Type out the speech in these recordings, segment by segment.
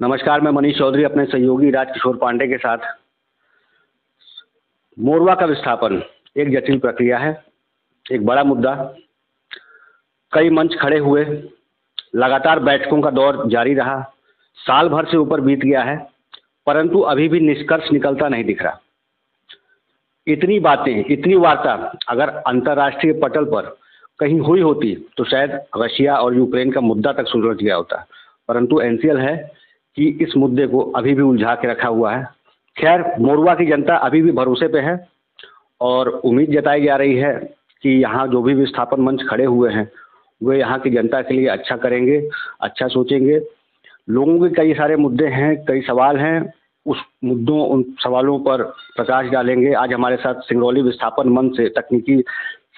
नमस्कार, मैं मनीष चौधरी अपने सहयोगी राजकिशोर पांडे के साथ। मोरवा का विस्थापन एक जटिल प्रक्रिया है, एक बड़ा मुद्दा। कई मंच खड़े हुए, लगातार बैठकों का दौर जारी रहा, साल भर से ऊपर बीत गया है, परंतु अभी भी निष्कर्ष निकलता नहीं दिख रहा। इतनी बातें, इतनी वार्ता अगर अंतर्राष्ट्रीय पटल पर कहीं हुई होती तो शायद रशिया और यूक्रेन का मुद्दा तक सुलझ गया होता, परंतु एनसीएल है कि इस मुद्दे को अभी भी उलझा के रखा हुआ है। खैर, मोरवा की जनता अभी भी भरोसे पे है और उम्मीद जताई जा रही है कि यहाँ जो भी विस्थापन मंच खड़े हुए हैं वे यहाँ की जनता के लिए अच्छा करेंगे, अच्छा सोचेंगे। लोगों के कई सारे मुद्दे हैं, कई सवाल हैं, उस मुद्दों उन सवालों पर प्रकाश डालेंगे। आज हमारे साथ सिंगरौली विस्थापन मंच से तकनीकी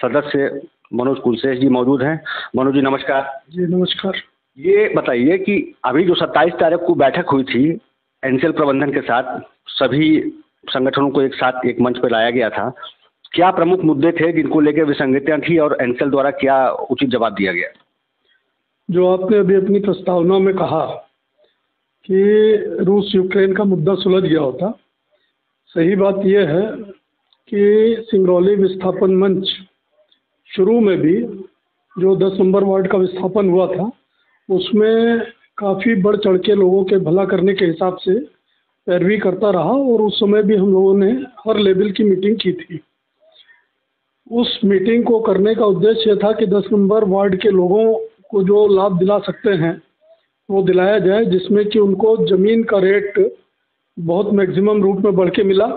सदस्य मनोज कुलशेष जी मौजूद हैं। मनोज जी नमस्कार। जी नमस्कार। ये बताइए कि अभी जो 27 तारीख को बैठक हुई थी एनसीएल प्रबंधन के साथ, सभी संगठनों को एक साथ एक मंच पर लाया गया था। क्या प्रमुख मुद्दे थे जिनको लेकर विसंगतियां थी और एनसीएल द्वारा क्या उचित जवाब दिया गया? जो आपने अभी अपनी प्रस्तावना में कहा कि रूस यूक्रेन का मुद्दा सुलझ गया होता, सही बात यह है कि सिंगरौली विस्थापन मंच शुरू में भी जो 10 नंबर वार्ड का विस्थापन हुआ था उसमें काफ़ी बढ़ चढ़ के लोगों के भला करने के हिसाब से पैरवी करता रहा और उस समय भी हम लोगों ने हर लेवल की मीटिंग की थी। उस मीटिंग को करने का उद्देश्य यह था कि 10 नंबर वार्ड के लोगों को जो लाभ दिला सकते हैं वो दिलाया जाए, जिसमें कि उनको ज़मीन का रेट बहुत मैक्सिमम रूप में बढ़ के मिला।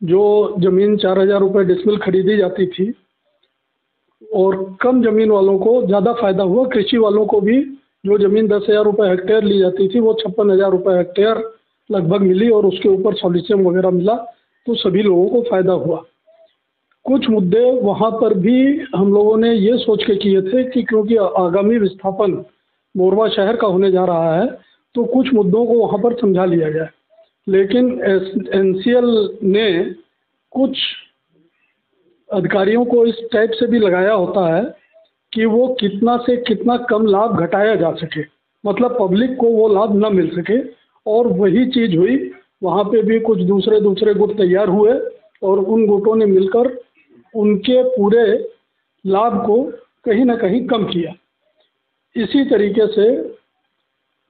जो ज़मीन 4,000 रुपये डिसमिल खरीदी जाती थी और कम ज़मीन वालों को ज़्यादा फायदा हुआ। कृषि वालों को भी जो ज़मीन 10,000 रुपये हेक्टेयर ली जाती थी वो 56,000 रुपये हेक्टेयर लगभग मिली और उसके ऊपर सॉल्यूशन वगैरह मिला, तो सभी लोगों को फ़ायदा हुआ। कुछ मुद्दे वहाँ पर भी हम लोगों ने ये सोच के किए थे कि क्योंकि आगामी विस्थापन मोरवा शहर का होने जा रहा है तो कुछ मुद्दों को वहाँ पर समझा लिया जाए, लेकिन एनसीएल ने कुछ अधिकारियों को इस टाइप से भी लगाया होता है कि वो कितना से कितना कम लाभ घटाया जा सके, मतलब पब्लिक को वो लाभ न मिल सके। और वही चीज़ हुई, वहाँ पे भी कुछ दूसरे गुट तैयार हुए और उन गुटों ने मिलकर उनके पूरे लाभ को कहीं ना कहीं कम किया। इसी तरीके से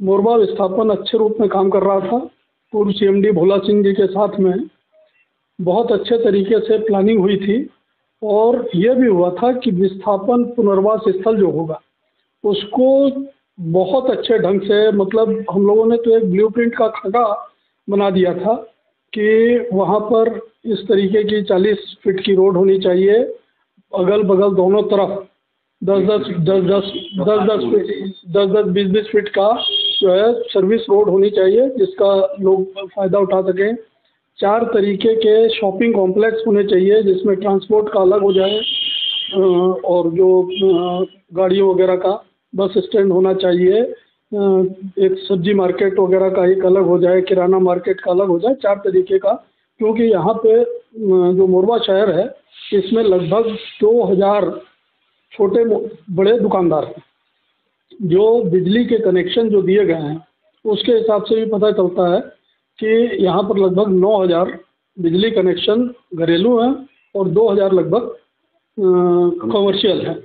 मोरवा विस्थापन अच्छे रूप में काम कर रहा था। पूर्व सीएमडी भोला सिंह जी के साथ में बहुत अच्छे तरीके से प्लानिंग हुई थी और ये भी हुआ था कि विस्थापन पुनर्वास स्थल जो होगा उसको बहुत अच्छे ढंग से, मतलब हम लोगों ने तो एक ब्लूप्रिंट का खाका बना दिया था कि वहाँ पर इस तरीके की 40 फीट की रोड होनी चाहिए, अगल बगल दोनों तरफ 10-20 फीट का जो है सर्विस रोड होनी चाहिए जिसका लोग फ़ायदा उठा सकें। 4 तरीके के शॉपिंग कॉम्प्लेक्स होने चाहिए जिसमें ट्रांसपोर्ट का अलग हो जाए और जो गाड़ियों वगैरह का बस स्टैंड होना चाहिए, एक सब्जी मार्केट वगैरह का एक अलग हो जाए, किराना मार्केट का अलग हो जाए, 4 तरीके का। क्योंकि यहाँ पे जो मोरवा शहर है इसमें लगभग 2000 छोटे बड़े दुकानदार हैं। जो बिजली के कनेक्शन जो दिए गए हैं उसके हिसाब से भी पता चलता है कि यहाँ पर लगभग 9000 बिजली कनेक्शन घरेलू हैं और 2000 लगभग कमर्शियल हैं।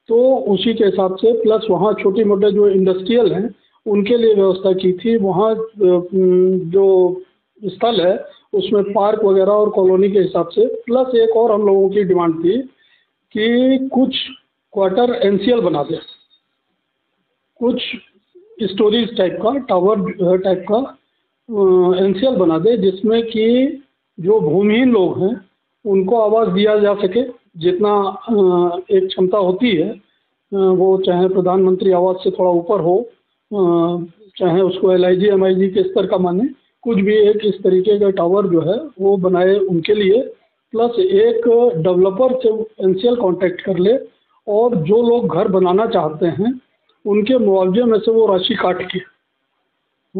तो उसी के हिसाब से प्लस वहाँ छोटी मोटे जो इंडस्ट्रियल हैं उनके लिए व्यवस्था की थी। वहाँ जो स्थल है उसमें पार्क वगैरह और कॉलोनी के हिसाब से, प्लस एक और हम लोगों की डिमांड थी कि कुछ क्वार्टर एनसीएल बना दे, कुछ स्टोरेज टाइप का, टावर टाइप का एनसीएल बना दे, जिसमें कि जो भूमिहीन लोग हैं उनको आवास दिया जा सके। जितना एक क्षमता होती है वो चाहे प्रधानमंत्री आवास से थोड़ा ऊपर हो, चाहे उसको LIG MIG के स्तर का माने, कुछ भी एक इस तरीके का टावर जो है वो बनाए उनके लिए। प्लस एक डेवलपर से एनसीएल कांटेक्ट कर ले और जो लोग घर बनाना चाहते हैं उनके मुआवजे में से वो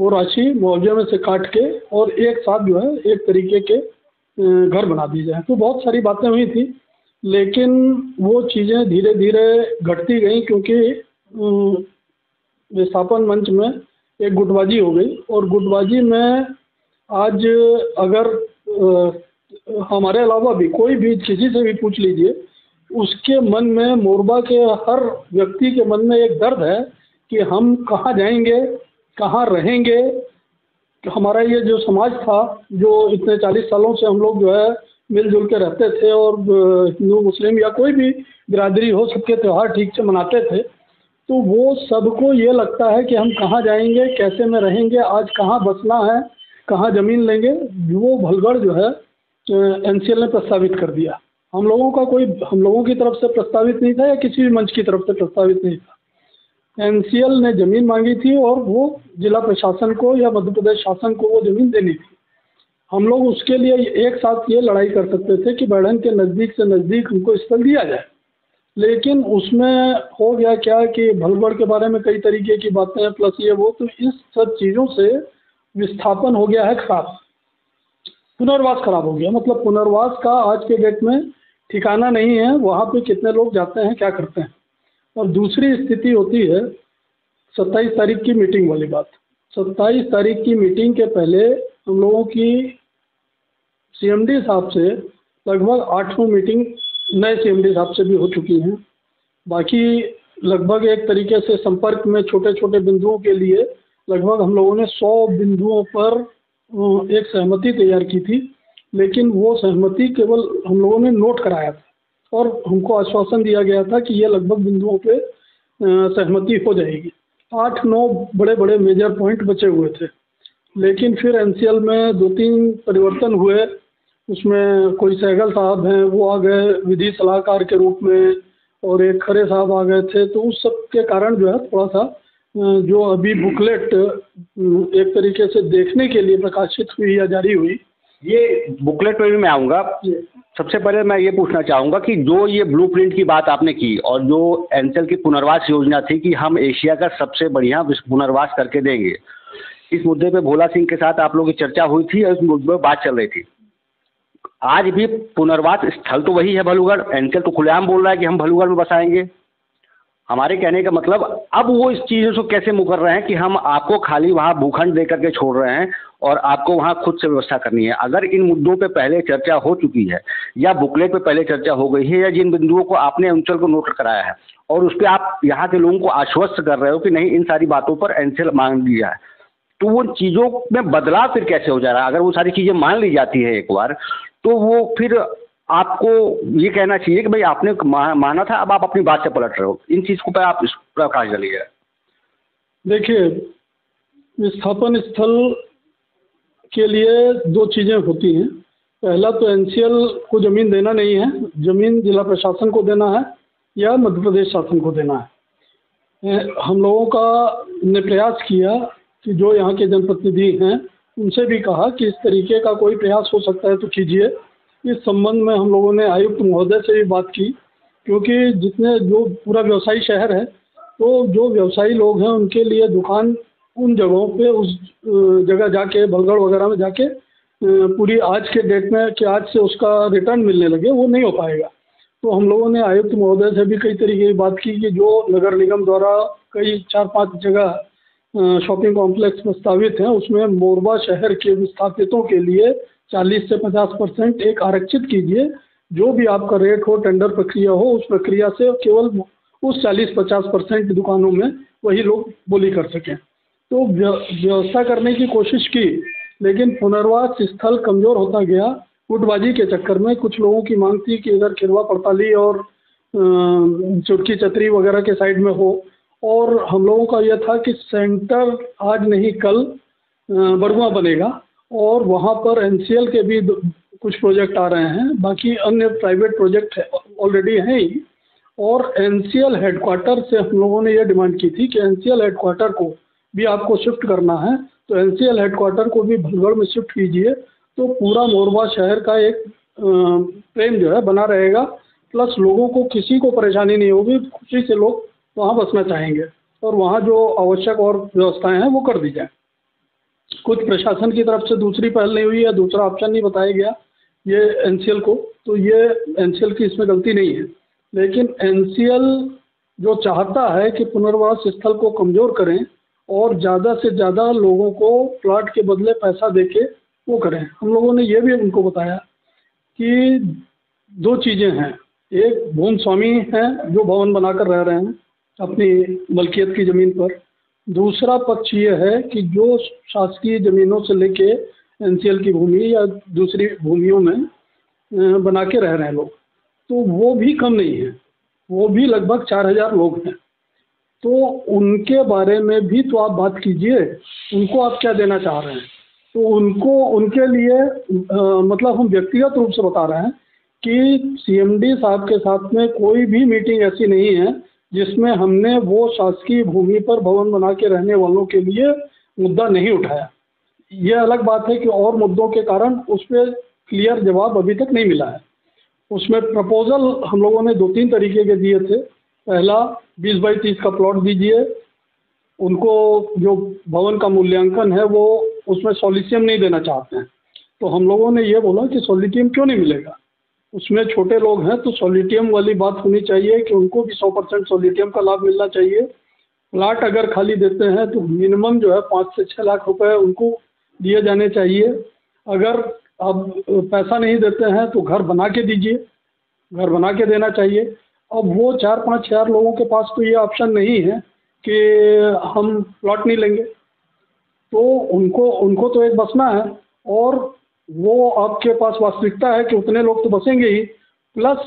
राशि मुआवजे में से काट के और एक साथ जो है एक तरीके के घर बना दी जाए। तो बहुत सारी बातें हुई थी, लेकिन वो चीज़ें धीरे धीरे घटती गई क्योंकि विस्थापन मंच में एक गुटबाजी हो गई। और गुटबाजी में आज अगर हमारे अलावा भी कोई भी किसी से भी पूछ लीजिए, उसके मन में, मोरबा के हर व्यक्ति के मन में एक दर्द है कि हम कहाँ जाएंगे, कहाँ रहेंगे। हमारा ये जो समाज था, जो इतने 40 सालों से हम लोग जो है मिलजुल के रहते थे, और हिंदू मुस्लिम या कोई भी बिरादरी हो, सबके त्यौहार ठीक से मनाते थे, तो वो सबको ये लगता है कि हम कहाँ जाएंगे, कैसे में रहेंगे, आज कहाँ बसना है, कहाँ ज़मीन लेंगे। वो भलगड़ जो है एनसीएल ने प्रस्तावित कर दिया। हम लोगों की तरफ से प्रस्तावित नहीं था या किसी भी मंच की तरफ से प्रस्तावित नहीं था। एनसीएल ने ज़मीन मांगी थी और वो जिला प्रशासन को या मध्य प्रदेश शासन को वो ज़मीन देनी थी। हम लोग उसके लिए एक साथ ये लड़ाई कर सकते थे कि बैढ़न के नज़दीक से नज़दीक हमको स्थल दिया जाए, लेकिन उसमें हो गया क्या कि भलगड़ के बारे में कई तरीके की बातें प्लस ये वो, तो इस सब चीज़ों से विस्थापन हो गया है खराब, पुनर्वास खराब हो गया। मतलब पुनर्वास का आज के डेट में ठिकाना नहीं है, वहाँ पे कितने लोग जाते हैं, क्या करते हैं। और दूसरी स्थिति होती है 27 तारीख की मीटिंग वाली बात। 27 तारीख की मीटिंग के पहले हम लोगों की सीएमडी साहब से लगभग 8 मीटिंग नए सीएमडी साहब से भी हो चुकी हैं। बाकी लगभग एक तरीके से संपर्क में छोटे छोटे बिंदुओं के लिए लगभग हम लोगों ने 100 बिंदुओं पर एक सहमति तैयार की थी, लेकिन वो सहमति केवल हम लोगों ने नोट कराया था और हमको आश्वासन दिया गया था कि ये लगभग बिंदुओं पे सहमति हो जाएगी। 8-9 बड़े बड़े मेजर पॉइंट बचे हुए थे, लेकिन फिर एनसीएल में 2-3 परिवर्तन हुए। उसमें कोई सहगल साहब हैं, वो आ गए विधि सलाहकार के रूप में, और एक खरे साहब आ गए थे। तो उस सब के कारण जो है थोड़ा सा जो अभी बुकलेट एक तरीके से देखने के लिए प्रकाशित हुई या जारी हुई, ये बुकलेट पे भी मैं आऊँगा। सबसे पहले मैं ये पूछना चाहूँगा कि जो ये ब्लूप्रिंट की बात आपने की और जो एनसीएल की पुनर्वास योजना थी कि हम एशिया का सबसे बढ़िया पुनर्वास करके देंगे, इस मुद्दे पे भोला सिंह के साथ आप लोगों की चर्चा हुई थी और इस मुद्दे पर बात चल रही थी। आज भी पुनर्वास स्थल तो वही है भलुगढ़। एनसीएल तो खुलेआम बोल रहा है कि हम भलुगढ़ में बसाएंगे। हमारे कहने का मतलब अब वो इस चीज़ों से कैसे मुकर रहे हैं कि हम आपको खाली वहाँ भूखंड दे करके छोड़ रहे हैं और आपको वहाँ खुद से व्यवस्था करनी है। अगर इन मुद्दों पे पहले चर्चा हो चुकी है या बुकलेट पे पहले चर्चा हो गई है या जिन बिंदुओं को आपने अंचल को नोट कराया है और उस पर आप यहाँ के लोगों को आश्वस्त कर रहे हो कि नहीं इन सारी बातों पर एनसीएल मान लिया है, तो वो चीज़ों में बदलाव फिर कैसे हो जा रहा है? अगर वो सारी चीज़ें मान ली जाती है एक बार, तो वो फिर आपको ये कहना चाहिए कि भाई आपने माना था, अब आप अपनी बात से पलट रहे हो। इन चीज़ को पर आप इस प्रकाश डालिए। देखिए, विस्थापन स्थल के लिए 2 चीज़ें होती हैं। पहला तो एनसीएल को ज़मीन देना नहीं है, ज़मीन जिला प्रशासन को देना है या मध्य प्रदेश शासन को देना है। हम लोगों का ने प्रयास किया कि जो यहाँ के जनप्रतिनिधि हैं उनसे भी कहा कि इस तरीके का कोई प्रयास हो सकता है तो कीजिए। इस संबंध में हम लोगों ने आयुक्त महोदय से भी बात की, क्योंकि जो पूरा व्यवसायी शहर है, तो जो व्यवसायी लोग हैं उनके लिए दुकान उन जगहों पे उस जगह जाके भलगढ़ वगैरह में जाके पूरी आज के डेट में कि आज से उसका रिटर्न मिलने लगे, वो नहीं हो पाएगा। तो हम लोगों ने आयुक्त महोदय से भी कई तरीके की बात की कि जो नगर निगम द्वारा कई 4-5 जगह शॉपिंग कॉम्प्लेक्स प्रस्तावित हैं, उसमें मोरबा शहर के विस्थापितों के लिए 40 से 50% एक आरक्षित कीजिए। जो भी आपका रेट हो, टेंडर प्रक्रिया हो, उस प्रक्रिया से केवल उस 40-50% दुकानों में वही लोग बोली कर सकें। तो व्यवस्था करने की कोशिश की, लेकिन पुनर्वास स्थल कमज़ोर होता गया। गुटबाजी के चक्कर में कुछ लोगों की मांग थी कि इधर खिरवा पड़ताली और चुटकी चतरी वगैरह के साइड में हो, और हम लोगों का यह था कि सेंटर आज नहीं कल बड़ुआ बनेगा और वहाँ पर एनसीएल के भी कुछ प्रोजेक्ट आ रहे हैं, बाकी अन्य प्राइवेट प्रोजेक्ट ऑलरेडी हैं ही। और एनसीएल हेडक्वार्टर से हम लोगों ने यह डिमांड की थी कि एनसीएल हेडक्वार्टर को भी आपको शिफ्ट करना है, तो एनसीएल हेडक्वार्टर को भी भलगढ़ में शिफ्ट कीजिए, तो पूरा मोरबा शहर का एक प्रेम जो है बना रहेगा, प्लस लोगों को किसी को परेशानी नहीं होगी, खुशी से लोग वहाँ बसना चाहेंगे और वहाँ जो आवश्यक और व्यवस्थाएं हैं वो कर दी जाए। कुछ प्रशासन की तरफ से दूसरी पहल नहीं हुई या दूसरा ऑप्शन नहीं बताया गया ये एनसीएल को, तो ये एनसीएल की इसमें गलती नहीं है। लेकिन एनसीएल जो चाहता है कि पुनर्वास स्थल को कमज़ोर करें और ज़्यादा से ज़्यादा लोगों को प्लाट के बदले पैसा देके वो करें। हम लोगों ने ये भी उनको बताया कि दो चीज़ें हैं, एक भूमि स्वामी हैं जो भवन बनाकर रह रहे हैं अपनी मलकियत की ज़मीन पर, दूसरा पक्ष ये है कि जो शासकीय ज़मीनों से लेके एनसीएल की भूमि या दूसरी भूमियों में बना के रह रहे हैं लोग, तो वो भी कम नहीं है, वो भी लगभग 4000 लोग हैं। तो उनके बारे में भी तो आप बात कीजिए, उनको आप क्या देना चाह रहे हैं। तो उनको उनके लिए मतलब हम व्यक्तिगत रूप से बता रहे हैं कि सीएमडी साहब के साथ में कोई भी मीटिंग ऐसी नहीं है जिसमें हमने वो शासकीय भूमि पर भवन बना के रहने वालों के लिए मुद्दा नहीं उठाया। ये अलग बात है कि और मुद्दों के कारण उस पर क्लियर जवाब अभी तक नहीं मिला है। उसमें प्रपोजल हम लोगों ने 2-3 तरीके के दिए थे। पहला 20 बाई 30 का प्लॉट दीजिए, उनको जो भवन का मूल्यांकन है वो उसमें सॉलिसियम नहीं देना चाहते हैं। तो हम लोगों ने ये बोला कि सॉलिसियम क्यों नहीं मिलेगा, उसमें छोटे लोग हैं तो सॉलिसियम वाली बात होनी चाहिए कि उनको भी 100% सॉलिसियम का लाभ मिलना चाहिए। प्लाट अगर खाली देते हैं तो मिनिमम जो है 5 से 6 लाख रुपए उनको दिए जाने चाहिए। अगर आप पैसा नहीं देते हैं तो घर बना के दीजिए, घर बना के देना चाहिए। अब वो 4-5 हज़ार लोगों के पास तो ये ऑप्शन नहीं है कि हम प्लॉट नहीं लेंगे, तो उनको तो एक बसना है, और वो आपके पास वास्तविकता है कि उतने लोग तो बसेंगे ही, प्लस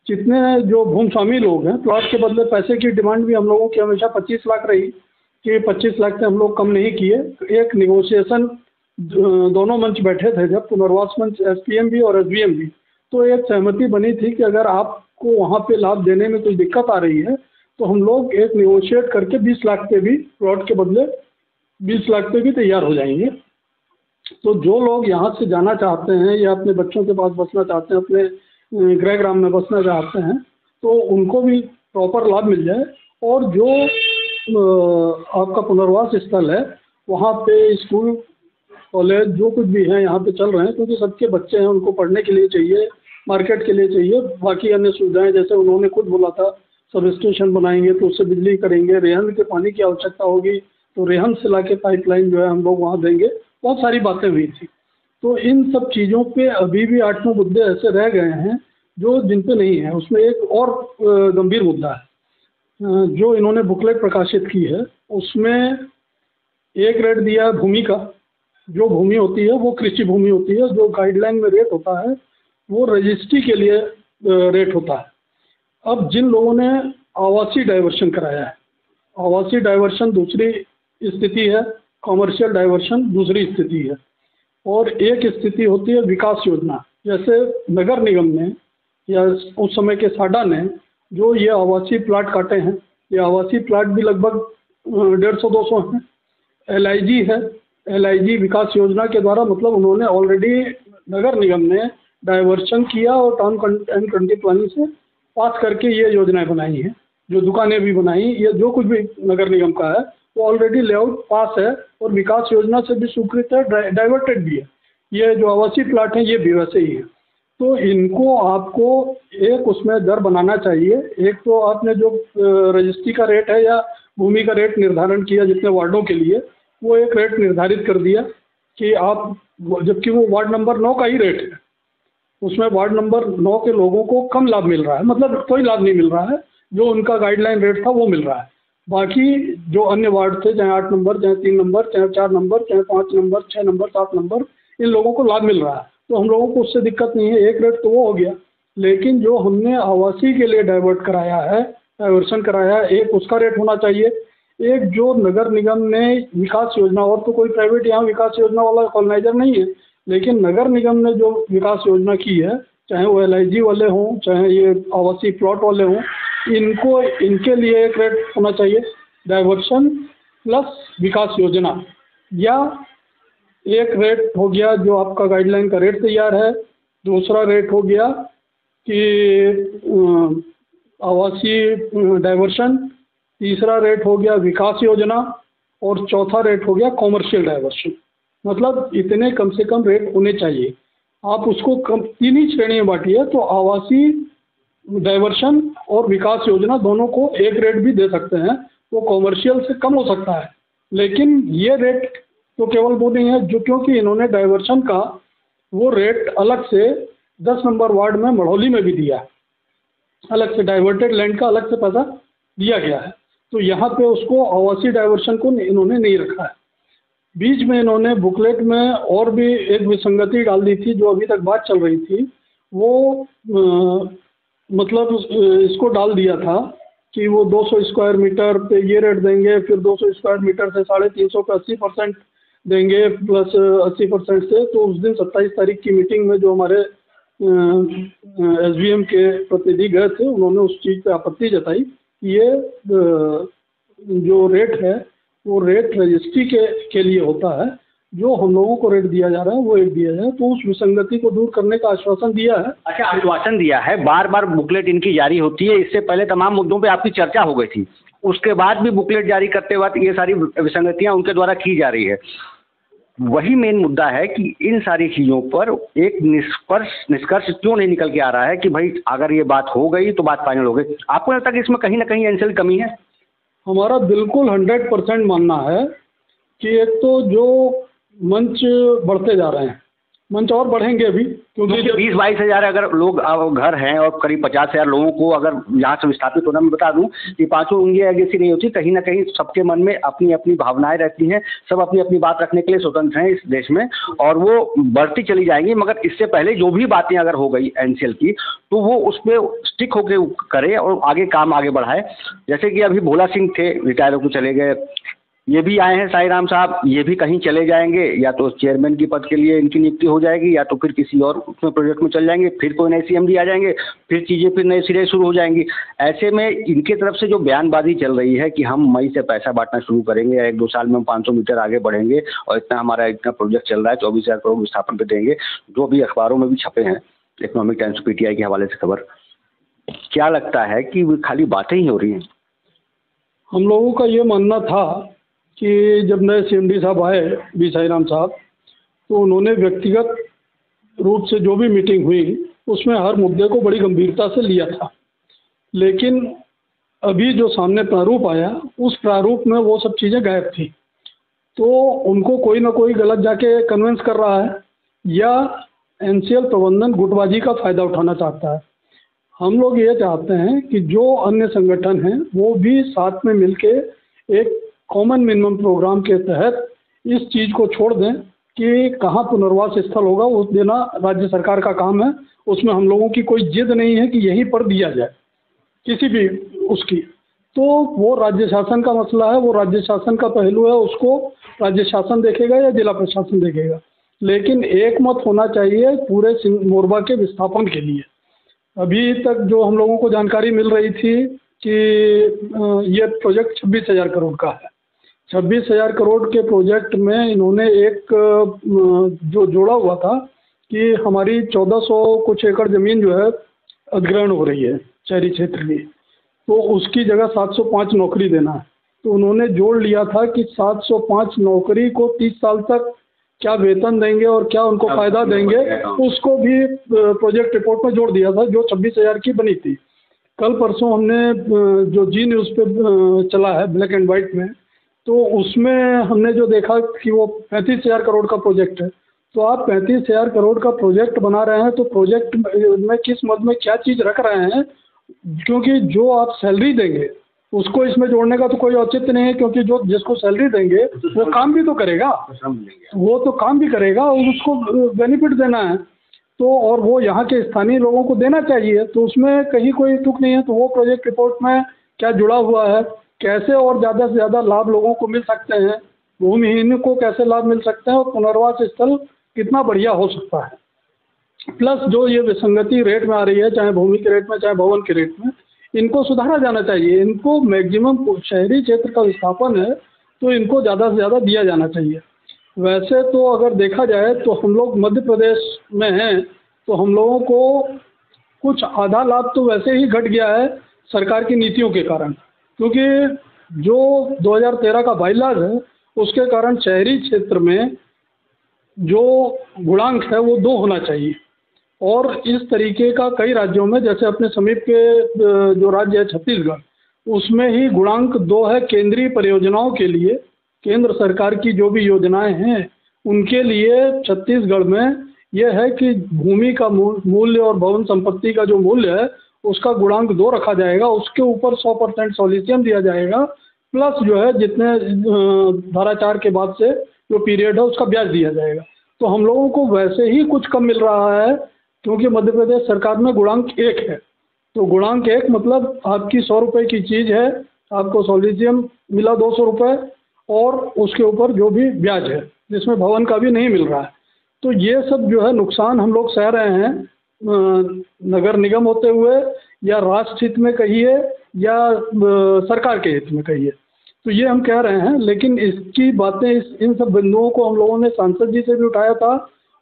जितने जो भूमि स्वामी लोग हैं, प्लॉट के बदले पैसे की डिमांड भी हम लोगों की हमेशा 25 लाख रही कि 25 लाख से हम लोग कम नहीं किए। एक निगोशिएशन दोनों मंच बैठे थे जब, पुनर्वास मंच एसपीएम भी और एसबीएम भी, तो एक सहमति बनी थी कि अगर आपको वहाँ पे लाभ देने में कोई दिक्कत आ रही है तो हम लोग एक निगोशिएट करके 20 लाख पे भी, प्लॉट के बदले 20 लाख पे भी तैयार हो जाएंगे। तो जो लोग यहाँ से जाना चाहते हैं या अपने बच्चों के पास बसना चाहते हैं, अपने गृह ग्राम में बसना चाहते हैं, तो उनको भी प्रॉपर लाभ मिल जाए। और जो आपका पुनर्वास स्थल है वहाँ पे स्कूल कॉलेज जो कुछ भी है यहाँ पे चल रहे हैं, क्योंकि सबके बच्चे हैं, उनको पढ़ने के लिए चाहिए, मार्केट के लिए चाहिए, बाकी अन्य सुविधाएं जैसे उन्होंने खुद बोला था सब स्टेशन बनाएंगे तो उससे बिजली करेंगे, रेहन के पानी की आवश्यकता होगी तो रेहन से ला के पाइपलाइन जो है हम लोग वहाँ देंगे, बहुत सारी बातें हुई थी। तो इन सब चीज़ों पे अभी भी 8-9 मुद्दे ऐसे रह गए हैं जो जिन पे नहीं है। उसमें एक और गंभीर मुद्दा है जो इन्होंने बुकलेट प्रकाशित की है, उसमें एक रेट दिया है भूमि का। जो भूमि होती है वो कृषि भूमि होती है, जो गाइडलाइन में रेट होता है वो रजिस्ट्री के लिए रेट होता है। अब जिन लोगों ने आवासीय डाइवर्शन कराया है, आवासीय डाइवर्शन दूसरी स्थिति है, कॉमर्शियल डाइवर्शन दूसरी स्थिति है, और एक स्थिति होती है विकास योजना। जैसे नगर निगम ने या उस समय के साडा ने जो ये आवासीय प्लाट काटे हैं, ये आवासीय प्लाट भी लगभग 150-200 हैं। LIG है, LIG विकास योजना के द्वारा, मतलब उन्होंने ऑलरेडी नगर निगम ने डाइवर्शन किया और टाउन एंड कंट्री प्लानिंग से पास करके ये योजनाएं बनाई हैं, जो दुकानें भी बनाई, ये जो कुछ भी नगर निगम का है वो ऑलरेडी लेआउट पास है और विकास योजना से भी स्वीकृत है, डाइवर्टेड भी है। ये जो आवासीय प्लाट हैं ये भी वैसे ही है। तो इनको आपको एक उसमें दर बनाना चाहिए। एक तो आपने जो रजिस्ट्री का रेट है या भूमि का रेट निर्धारण किया जितने वार्डों के लिए, वो एक रेट निर्धारित कर दिया कि आप, जबकि वो वार्ड नंबर 9 का ही रेट है, उसमें वार्ड नंबर 9 के लोगों को कम लाभ मिल रहा है, मतलब कोई लाभ नहीं मिल रहा है, जो उनका गाइडलाइन रेट था वो मिल रहा है। बाकी जो अन्य वार्ड थे, चाहे 8 नंबर, चाहे 3 नंबर, चाहे 4 नंबर, चाहे 5 नंबर, 6 नंबर, 7 नंबर, इन लोगों को लाभ मिल रहा है। तो हम लोगों को उससे दिक्कत नहीं है, एक रेट तो वो हो गया। लेकिन जो हमने आवासीय के लिए डाइवर्शन कराया है, एक उसका रेट होना चाहिए। एक जो नगर निगम ने विकास योजना, और तो कोई प्राइवेट यहाँ विकास योजना वाला कॉलोनाइजर नहीं है, लेकिन नगर निगम ने जो विकास योजना की है, चाहे वो LIG वाले हों, चाहे ये आवासीय प्लॉट वाले हों, इनके लिए एक रेट होना चाहिए, डाइवर्शन प्लस विकास योजना। या एक रेट हो गया जो आपका गाइडलाइन का रेट तैयार है, दूसरा रेट हो गया कि आवासीय डाइवर्शन, तीसरा रेट हो गया विकास योजना, और चौथा रेट हो गया कॉमर्शियल डाइवर्शन। मतलब इतने कम से कम रेट होने चाहिए। आप उसको कम 3 ही श्रेणी में बांटिए, तो आवासीय डाइवर्शन और विकास योजना दोनों को एक रेट भी दे सकते हैं, वो कॉमर्शियल से कम हो सकता है, लेकिन ये रेट तो केवल वो नहीं है जो, क्योंकि इन्होंने डाइवर्शन का वो रेट अलग से 10 नंबर वार्ड में मढ़ौली में भी दिया है, अलग से डाइवर्टेड लैंड का अलग से पैसा दिया गया है। तो यहाँ पे उसको आवासीय डाइवर्शन को इन्होंने नहीं रखा है। बीच में इन्होंने बुकलेट में और भी एक विसंगति डाल दी थी, जो अभी तक बात चल रही थी, वो मतलब इसको डाल दिया था कि वो 200 स्क्वायर मीटर पे ये रेट देंगे, फिर 200 स्क्वायर मीटर से 350 पे 80% देंगे प्लस 80% से। तो उस दिन 27 तारीख की मीटिंग में जो हमारे SBM के प्रतिनिधि गए थे, उन्होंने उस चीज़ पे आपत्ति जताई। ये जो रेट है वो रेट रजिस्ट्री के लिए होता है, जो हम लोगों को रेट दिया जा रहा है वो एक दिया जाए। तो उस विसंगति को दूर करने का आश्वासन दिया है। अच्छा, आश्वासन दिया है, बार बार बुकलेट इनकी जारी होती है। इससे पहले तमाम मुद्दों पे आपकी चर्चा हो गई थी, उसके बाद भी बुकलेट जारी करते वक्त ये सारी विसंगतियां उनके द्वारा की जा रही है। वही मेन मुद्दा है कि इन सारी चीज़ों पर एक निष्कर्ष क्यों नहीं निकल के आ रहा है कि भाई अगर ये बात हो गई तो बात फाइनल हो गई। आपको लगता है कि इसमें कहीं ना कहीं एनसीएल कमी है? हमारा बिल्कुल 100% मानना है कि एक तो जो मंच बढ़ते जा रहे हैं, मंच और बढ़ेंगे अभी, क्योंकि 20-22 हज़ार अगर लोग घर हैं और करीब 50,000 लोगों को अगर यहाँ से विस्थापित होना, मैं बता दूं कि पांचों उंगलियां एक जैसी नहीं होती, कहीं ना कहीं सबके मन में अपनी अपनी भावनाएं रहती हैं, सब अपनी अपनी बात रखने के लिए स्वतंत्र हैं इस देश में, और वो बढ़ती चली जाएंगी। मगर इससे पहले जो भी बातें अगर हो गई एनसीएल की, तो वो उस पर स्टिक होकर करे और आगे काम आगे बढ़ाए। जैसे कि अभी भोला सिंह थे, रिटायर होकर चले गए, ये भी आए हैं साईराम साहब, ये भी कहीं चले जाएंगे, या तो चेयरमैन की पद के लिए इनकी नियुक्ति हो जाएगी, या तो फिर किसी और उसमें प्रोजेक्ट में चल जाएंगे, फिर कोई नए CMD आ जाएंगे, फिर चीज़ें फिर नए सिरे शुरू हो जाएंगी। ऐसे में इनके तरफ से जो बयानबाजी चल रही है कि हम मई से पैसा बांटना शुरू करेंगे, या 1-2 साल में हम 500 मीटर आगे बढ़ेंगे और इतना हमारा इतना प्रोजेक्ट चल रहा है, 24,000 करोड़ विस्थापन पे देंगे, जो भी अखबारों में भी छपे हैं, इकोनॉमिक टाइम्स, PTI के हवाले से खबर, क्या लगता है कि वो खाली बातें ही हो रही हैं? हम लोगों का ये मानना था कि जब नए CMD साहब आए, बी साईराम साहब, तो उन्होंने व्यक्तिगत रूप से जो भी मीटिंग हुई उसमें हर मुद्दे को बड़ी गंभीरता से लिया था। लेकिन अभी जो सामने प्रारूप आया, उस प्रारूप में वो सब चीज़ें गायब थी। तो उनको कोई ना कोई गलत जाके कन्विंस कर रहा है, या NCL प्रबंधन गुटबाजी का फ़ायदा उठाना चाहता है। हम लोग ये चाहते हैं कि जो अन्य संगठन हैं वो भी साथ में मिलके एक कॉमन मिनिमम प्रोग्राम के तहत इस चीज़ को छोड़ दें कि कहाँ पुनर्वास स्थल होगा, वो देना राज्य सरकार का काम है। उसमें हम लोगों की कोई जिद नहीं है कि यहीं पर दिया जाए किसी भी उसकी। तो वो राज्य शासन का मसला है, वो राज्य शासन का पहलू है, उसको राज्य शासन देखेगा या जिला प्रशासन देखेगा। लेकिन एक मत होना चाहिए पूरे मोरबा के विस्थापन के लिए। अभी तक जो हम लोगों को जानकारी मिल रही थी कि ये प्रोजेक्ट 26,000 करोड़ का है। 26,000 करोड़ के प्रोजेक्ट में इन्होंने एक जो जोड़ा हुआ था कि हमारी 1400 कुछ एकड़ ज़मीन जो है अधिग्रहण हो रही है शहरी क्षेत्र में, तो उसकी जगह 705 नौकरी देना है। तो उन्होंने जोड़ लिया था कि 705 नौकरी को 30 साल तक क्या वेतन देंगे और क्या उनको फ़ायदा देंगे, उसको भी प्रोजेक्ट रिपोर्ट में जोड़ दिया था, जो 26,000 की बनी थी। कल परसों हमने जो जी न्यूज़ पे चला है ब्लैक एंड वाइट में, तो उसमें हमने जो देखा कि वो 35,000 करोड़ का प्रोजेक्ट है। तो आप 35,000 करोड़ का प्रोजेक्ट बना रहे हैं, तो प्रोजेक्ट में किस मद में क्या चीज़ रख रहे हैं, क्योंकि जो आप सैलरी देंगे उसको इसमें जोड़ने का तो कोई औचित्य नहीं है, क्योंकि जो जिसको सैलरी देंगे वो काम भी तो करेगा, वो तो काम भी करेगा और उसको बेनिफिट देना है, तो और वो यहाँ के स्थानीय लोगों को देना चाहिए। तो उसमें कहीं कोई तुक नहीं है। तो वो प्रोजेक्ट रिपोर्ट में क्या जुड़ा हुआ है, कैसे और ज़्यादा से ज़्यादा लाभ लोगों को मिल सकते हैं, भूमिहीन को कैसे लाभ मिल सकते हैं, और पुनर्वास स्थल कितना बढ़िया हो सकता है। प्लस जो ये विसंगति रेट में आ रही है, चाहे भूमि के रेट में चाहे भवन के रेट में, इनको सुधारा जाना चाहिए। इनको मैक्सिमम शहरी क्षेत्र का विस्थापन है तो इनको ज़्यादा से ज़्यादा दिया जाना चाहिए। वैसे तो अगर देखा जाए तो हम लोग मध्य प्रदेश में हैं, तो हम लोगों को कुछ आधा लाभ तो वैसे ही घट गया है सरकार की नीतियों के कारण, क्योंकि जो 2013 का बाईलाज है उसके कारण शहरी क्षेत्र में जो गुणांक है वो 2 होना चाहिए। और इस तरीके का कई राज्यों में, जैसे अपने समीप के जो राज्य है छत्तीसगढ़, उसमें ही गुणांक 2 है केंद्रीय परियोजनाओं के लिए केंद्र सरकार की जो भी योजनाएं हैं उनके लिए छत्तीसगढ़ में यह है कि भूमि का मूल्य और भवन संपत्ति का जो मूल्य है उसका गुणांक 2 रखा जाएगा, उसके ऊपर 100% सॉल्यूशन दिया जाएगा, प्लस जो है जितने धारा 4 के बाद से जो पीरियड है उसका ब्याज दिया जाएगा। तो हम लोगों को वैसे ही कुछ कम मिल रहा है क्योंकि मध्य प्रदेश सरकार में गुणांक 1 है। तो गुणांक 1 मतलब आपकी 100 रुपये की चीज़ है, आपको सॉल्यूशन मिला 200 रुपये और उसके ऊपर जो भी ब्याज है जिसमें भवन का भी नहीं मिल रहा है। तो ये सब जो है नुकसान हम लोग सह रहे हैं नगर निगम होते हुए या राष्ट्र हित में कहिए या सरकार के हित में कहिए। तो ये हम कह रहे हैं, लेकिन इसकी बातें इन सब बिंदुओं को हम लोगों ने सांसद जी से भी उठाया था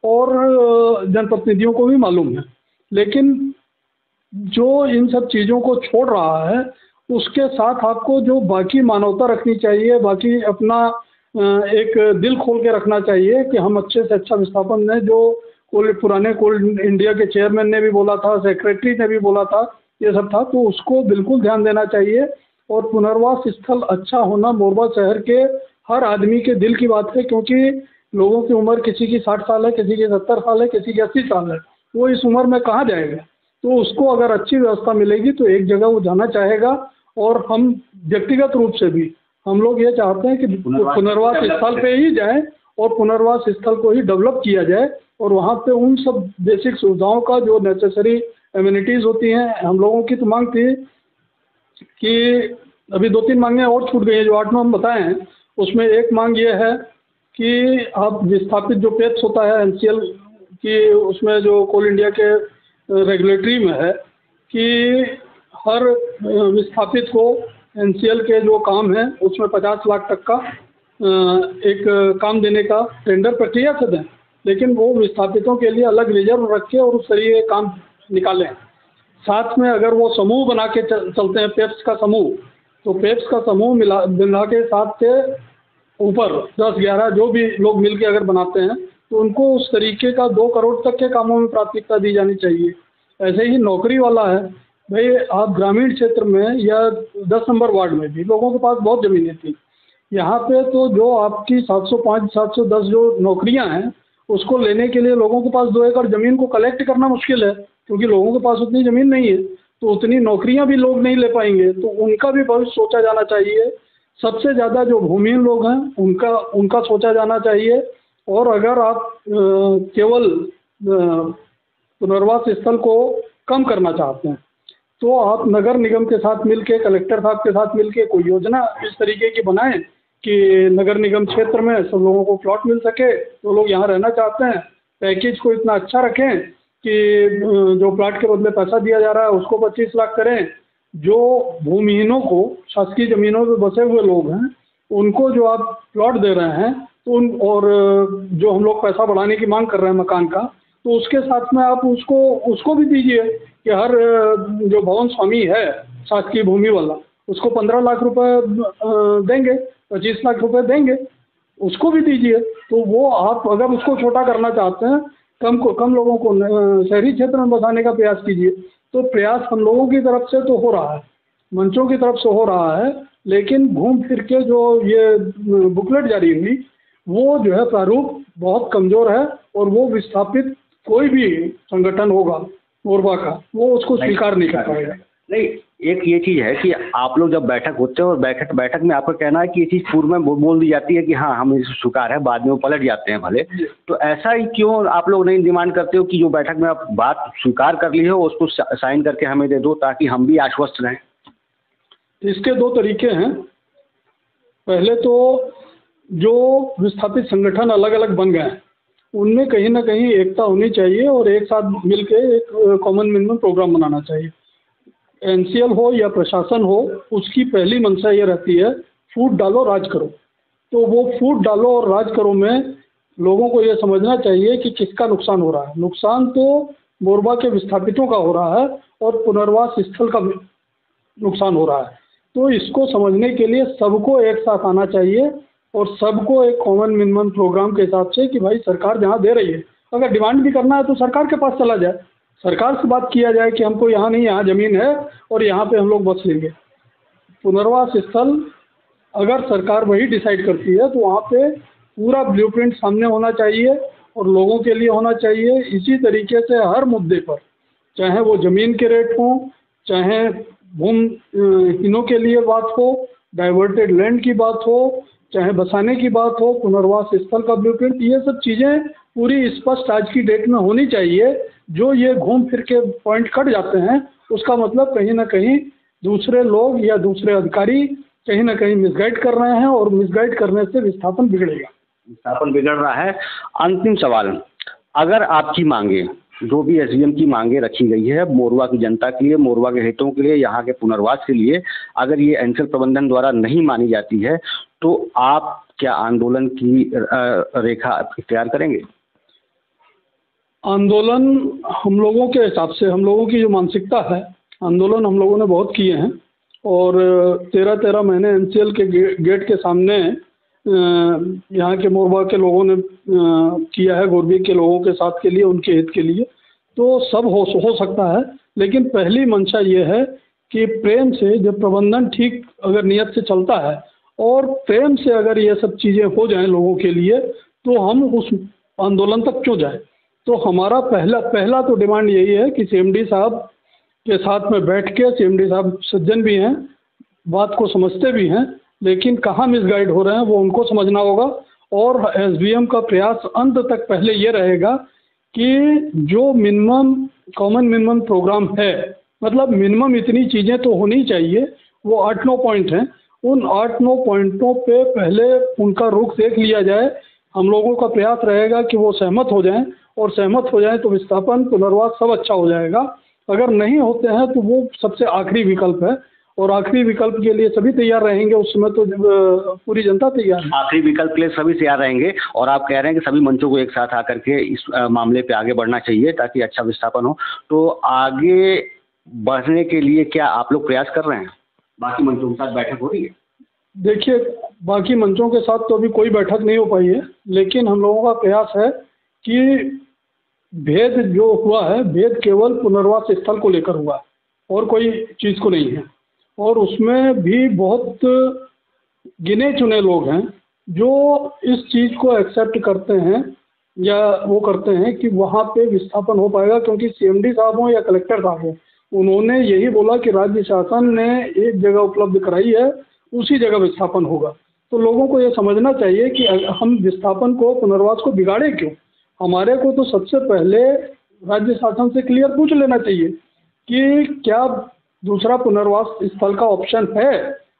और जनप्रतिनिधियों को भी मालूम है। लेकिन जो इन सब चीज़ों को छोड़ रहा है उसके साथ आपको जो बाकी मानवता रखनी चाहिए, बाकी अपना एक दिल खोल के रखना चाहिए कि हम अच्छे से अच्छा विस्थापन दें। जो पुराने कोल इंडिया के चेयरमैन ने भी बोला था, सेक्रेटरी ने भी बोला था, ये सब था, तो उसको बिल्कुल ध्यान देना चाहिए। और पुनर्वास स्थल अच्छा होना मोरबा शहर के हर आदमी के दिल की बात है, क्योंकि लोगों की उम्र किसी की 60 साल है, किसी की 70 साल है, किसी की 80 साल है। वो इस उम्र में कहाँ जाएगा? तो उसको अगर अच्छी व्यवस्था मिलेगी तो एक जगह वो जाना चाहेगा। और हम व्यक्तिगत रूप से भी हम लोग ये चाहते हैं कि पुनर्वास स्थल पे ही जाए और पुनर्वास स्थल को ही डेवलप किया जाए और वहाँ पे उन सब बेसिक सुविधाओं का जो नेसेसरी एमिनिटीज़ होती हैं। हम लोगों की तो मांग थी कि अभी 2-3 मांगें और छूट गई हैं जो 8-9 हम बताए हैं। उसमें एक मांग ये है कि आप विस्थापित जो पेप्स होता है एनसीएल की, उसमें जो कोल इंडिया के रेगुलेटरी में है कि हर विस्थापित को एनसीएल के जो काम है उसमें 50 लाख तक का एक काम देने का टेंडर प्रक्रिया से दें, लेकिन वो विस्थापितों के लिए अलग रिजर्व रखे और उस तरीके काम निकालें। साथ में अगर वो समूह बना के चलते हैं पेप्स का समूह, तो पेप्स का समूह मिला के साथ से ऊपर 10-11 जो भी लोग मिल के अगर बनाते हैं तो उनको उस तरीके का 2 करोड़ तक के कामों में प्राथमिकता दी जानी चाहिए। ऐसे ही नौकरी वाला है भाई, आप ग्रामीण क्षेत्र में या 10 नंबर वार्ड में भी लोगों के पास बहुत ज़मीनें थी। यहाँ पे तो जो आपकी 705-710 जो नौकरियाँ हैं उसको लेने के लिए लोगों के पास 2 एकड़ ज़मीन को कलेक्ट करना मुश्किल है, क्योंकि लोगों के पास उतनी ज़मीन नहीं है। तो उतनी नौकरियाँ भी लोग नहीं ले पाएंगे, तो उनका भी भविष्य सोचा जाना चाहिए। सबसे ज़्यादा जो भूमिहीन लोग हैं उनका सोचा जाना चाहिए। और अगर आप केवल पुनर्वास स्थल को कम करना चाहते हैं तो आप नगर निगम के साथ मिलके, कलेक्टर साहब के साथ मिलके कोई योजना इस तरीके की बनाएं कि नगर निगम क्षेत्र में सब लोगों को प्लॉट मिल सके। तो लोग यहाँ रहना चाहते हैं, पैकेज को इतना अच्छा रखें कि जो प्लॉट के बदले पैसा दिया जा रहा है उसको 25 लाख करें। जो भूमिहीनों को, शासकीय ज़मीनों पर बसे हुए लोग हैं, उनको जो आप प्लॉट दे रहे हैं तो और जो हम लोग पैसा बढ़ाने की मांग कर रहे हैं मकान का, तो उसके साथ में आप उसको भी दीजिए कि हर जो भवन स्वामी है शासकीय भूमि वाला उसको 15 लाख रुपए देंगे, 25 लाख रुपए देंगे, उसको भी दीजिए। तो वो आप अगर उसको छोटा करना चाहते हैं, कम लोगों को शहरी क्षेत्र में बसाने का प्रयास कीजिए। तो प्रयास हम लोगों की तरफ से तो हो रहा है, मंचों की तरफ से हो रहा है, लेकिन घूम फिर के जो ये बुकलेट जारी हुई वो जो है प्रारूप बहुत कमज़ोर है और वो विस्थापित कोई भी संगठन होगा मोरबा का वो उसको स्वीकार नहीं कर पाएगा। नहीं, एक ये चीज़ है कि आप लोग जब बैठक होते हैं और बैठक में आपका कहना है कि ये चीज़ पूर्व में बोल दी जाती है कि हाँ हम इसे स्वीकार है, बाद में वो पलट जाते हैं भले, तो ऐसा ही क्यों आप लोग नहीं डिमांड करते हो कि जो बैठक में आप बात स्वीकार कर ली हो उसको साइन करके हमें दे दो ताकि हम भी आश्वस्त रहें? इसके 2 तरीके हैं। पहले तो जो विस्थापित संगठन अलग अलग बन गए हैं उनमें कहीं ना कहीं एकता होनी चाहिए और एक साथ मिलके एक कॉमन मिनिमम प्रोग्राम बनाना चाहिए। एनसीएल हो या प्रशासन हो, उसकी पहली मंशा ये रहती है फूट डालो राज करो। तो वो फूट डालो और राज करो में लोगों को ये समझना चाहिए कि किसका नुकसान हो रहा है। नुकसान तो मोरबा के विस्थापितों का हो रहा है और पुनर्वास स्थल का नुकसान हो रहा है। तो इसको समझने के लिए सबको एक साथ आना चाहिए और सबको एक कॉमन मिनिमम प्रोग्राम के हिसाब से कि भाई सरकार जहाँ दे रही है, अगर डिमांड भी करना है तो सरकार के पास चला जाए, सरकार से बात किया जाए कि हमको यहाँ नहीं, यहाँ ज़मीन है और यहाँ पे हम लोग बस लेंगे। पुनर्वास स्थल अगर सरकार वही डिसाइड करती है तो वहाँ पे पूरा ब्लूप्रिंट सामने होना चाहिए और लोगों के लिए होना चाहिए। इसी तरीके से हर मुद्दे पर, चाहे वो ज़मीन के रेट हों, चाहे भूमिहीनों के लिए बात हो, डाइवर्टेड लैंड की बात हो, चाहे बसाने की बात हो, पुनर्वास स्थल का ब्लूप्रिंट, ये सब चीज़ें पूरी स्पष्ट आज की डेट में होनी चाहिए। जो ये घूम फिर के पॉइंट कट जाते हैं उसका मतलब कहीं ना कहीं दूसरे लोग या दूसरे अधिकारी कहीं ना कहीं मिसगाइड कर रहे हैं और मिसगाइड करने से विस्थापन बिगड़ेगा। विस्थापन बिगड़ रहा है। अंतिम सवाल, अगर आपकी मांगे, जो भी एसडीएम की मांगे रखी गई है मोरवा की जनता के लिए, मोरवा के हितों के लिए, यहाँ के पुनर्वास के लिए, अगर ये एनसीएल प्रबंधन द्वारा नहीं मानी जाती है तो आप क्या आंदोलन की रेखा इख्तियार करेंगे? आंदोलन हम लोगों के हिसाब से, हम लोगों की जो मानसिकता है, आंदोलन हम लोगों ने बहुत किए हैं और 13 महीने एनसीएल के गेट के सामने यहाँ के मोरवा के लोगों ने किया है, गोरबी के लोगों के साथ के लिए, उनके हित के लिए। तो सब हो सकता है, लेकिन पहली मंशा ये है कि प्रेम से, जब प्रबंधन ठीक अगर नियत से चलता है और प्रेम से अगर ये सब चीज़ें हो जाएं लोगों के लिए, तो हम उस आंदोलन तक क्यों जाएं। तो हमारा पहला तो डिमांड यही है कि सीएमडी साहब के साथ में बैठ के, सीएमडी साहब सज्जन भी हैं, बात को समझते भी हैं, लेकिन कहाँ मिसगाइड हो रहे हैं वो उनको समझना होगा। और एसडीएम का प्रयास अंत तक पहले ये रहेगा कि जो कॉमन मिनिमम प्रोग्राम है, मतलब मिनिमम इतनी चीज़ें तो होनी चाहिए, वो 8-9 पॉइंट हैं, उन 8-9 पॉइंटों पे पहले उनका रुख देख लिया जाए। हम लोगों का प्रयास रहेगा कि वो सहमत हो जाएं, और सहमत हो जाएं तो विस्थापन, पुनर्वास सब अच्छा हो जाएगा। अगर नहीं होते हैं तो वो सबसे आखिरी विकल्प है, और आखिरी विकल्प के लिए सभी तैयार रहेंगे। उस समय तो पूरी जनता तैयार है। आखिरी विकल्प के लिए सभी तैयार रहेंगे, और आप कह रहे हैं कि सभी मंचों को एक साथ आकर के इस मामले पे आगे बढ़ना चाहिए ताकि अच्छा विस्थापन हो। तो आगे बढ़ने के लिए क्या आप लोग प्रयास कर रहे हैं? बाकी मंचों के साथ बैठक हो रही है? देखिए, बाकी मंचों के साथ तो अभी कोई बैठक नहीं हो पाई है, लेकिन हम लोगों का प्रयास है कि भेद जो हुआ है, भेद केवल पुनर्वास स्थल को लेकर हुआ और कोई चीज़ को नहीं है। और उसमें भी बहुत गिने चुने लोग हैं जो इस चीज़ को एक्सेप्ट करते हैं या वो करते हैं कि वहाँ पे विस्थापन हो पाएगा, क्योंकि सीएमडी साहब हों या कलेक्टर साहब हों, उन्होंने यही बोला कि राज्य शासन ने एक जगह उपलब्ध कराई है, उसी जगह विस्थापन होगा। तो लोगों को ये समझना चाहिए कि हम विस्थापन को, पुनर्वास को बिगाड़े क्यों। हमारे को तो सबसे पहले राज्य शासन से क्लियर पूछ लेना चाहिए कि क्या दूसरा पुनर्वास स्थल का ऑप्शन है।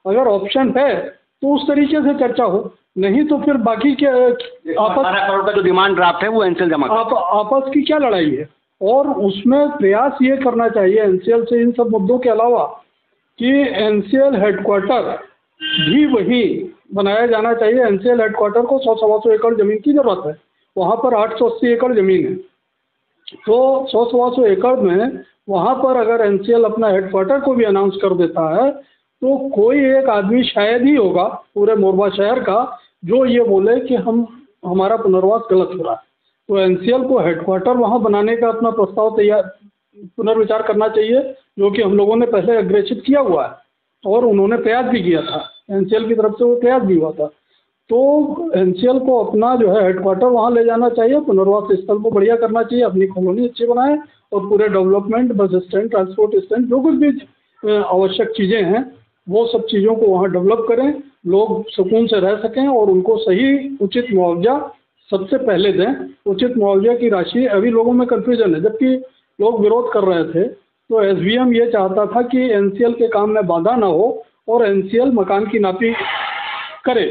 अगर ऑप्शन है तो उस तरीके से चर्चा हो, नहीं तो फिर बाकी क्या, आपस 12 करोड़ का जो डिमांड ड्राफ्ट है वो एनसीएल जमा आपस की क्या लड़ाई है। और उसमें प्रयास ये करना चाहिए एनसीएल से, इन सब मुद्दों के अलावा, कि एनसीएल हेडक्वार्टर भी वही बनाया जाना चाहिए। एनसीएल हेडक्वार्टर को 100-125 एकड़ ज़मीन की ज़रूरत है, वहाँ पर 880 एकड़ ज़मीन है। तो 100-125 एकड़ में वहाँ पर अगर एनसीएल अपना हेडक्वार्टर को भी अनाउंस कर देता है तो कोई एक आदमी शायद ही होगा पूरे मोरबा शहर का जो ये बोले कि हमारा पुनर्वास गलत हो रहा है। तो एनसीएल को हेडक्वार्टर वहाँ बनाने का अपना प्रस्ताव पुनर्विचार करना चाहिए, जो कि हम लोगों ने पहले अग्रेसित किया हुआ है और उन्होंने प्रयास भी किया था, एनसीएल की तरफ से वो प्रयास भी हुआ था। तो एनसीएल को अपना जो है हेडक्वार्टर वहाँ ले जाना चाहिए, पुनर्वास स्थल को बढ़िया करना चाहिए, अपनी कॉलोनी अच्छी बनाए और पूरे development, bus stand, transport stand, जो कुछ भी आवश्यक चीज़ें हैं वो सब चीज़ों को वहाँ डेवलप करें, लोग सुकून से रह सकें और उनको सही उचित मुआवजा सबसे पहले दें। उचित मुआवजा की राशि, अभी लोगों में कन्फ्यूजन है, जबकि लोग विरोध कर रहे थे। तो एसडीएम ये चाहता था कि एनसीएल के काम में बाधा ना हो और एनसीएल मकान की नापी करे।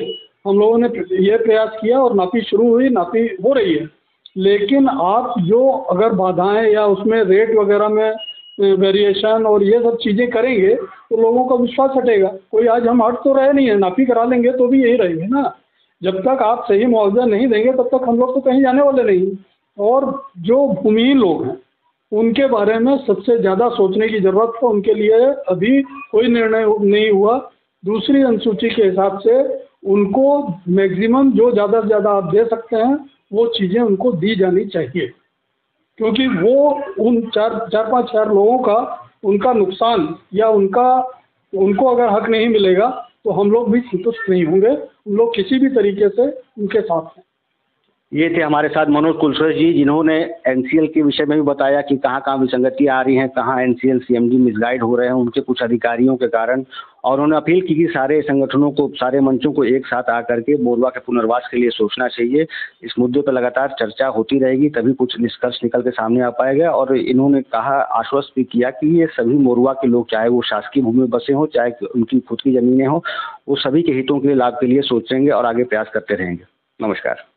हम लोगों ने ये प्रयास किया और नापी शुरू हुई, नापी हो रही है। लेकिन आप जो अगर बाधाएं या उसमें रेट वगैरह में वेरिएशन और ये सब चीज़ें करेंगे तो लोगों का विश्वास हटेगा। कोई आज हम हट तो रहे नहीं है, नापी करा लेंगे तो भी यही रहेंगे ना। जब तक आप सही मुआवजा नहीं देंगे तब तक हम लोग तो कहीं जाने वाले नहीं। और जो भूमिहीन लोग हैं उनके बारे में सबसे ज़्यादा सोचने की ज़रूरत है। उनके लिए अभी कोई निर्णय नहीं हुआ। दूसरी अनुसूची के हिसाब से उनको मैक्सिमम जो ज़्यादा से ज़्यादा आप दे सकते हैं वो चीज़ें उनको दी जानी चाहिए, क्योंकि वो उन 4-5 हज़ार लोगों का उनका नुकसान या उनको अगर हक नहीं मिलेगा तो हम लोग भी संतुष्ट नहीं होंगे। हम लोग किसी भी तरीके से उनके साथ हैं। ये थे हमारे साथ मनोज कुलश्रेष्ठ जी, जिन्होंने एनसीएल के विषय में भी बताया कि कहाँ कहाँ विसंगतियाँ आ रही हैं, कहाँ एनसीएल सीएमडी मिसगाइड हो रहे हैं उनके कुछ अधिकारियों के कारण। और उन्होंने अपील की कि सारे संगठनों को, सारे मंचों को एक साथ आकर के मोरवा के पुनर्वास के लिए सोचना चाहिए। इस मुद्दे पर लगातार चर्चा होती रहेगी, तभी कुछ निष्कर्ष निकल के सामने आ पाएगा। और इन्होंने कहा, आश्वस्त भी किया कि ये सभी मोरवा के लोग, चाहे वो शासकीय भूमि में बसे हों, चाहे उनकी खुद की जमीनें हों, वो सभी के हितों के लाभ के लिए सोचेंगे और आगे प्रयास करते रहेंगे। नमस्कार।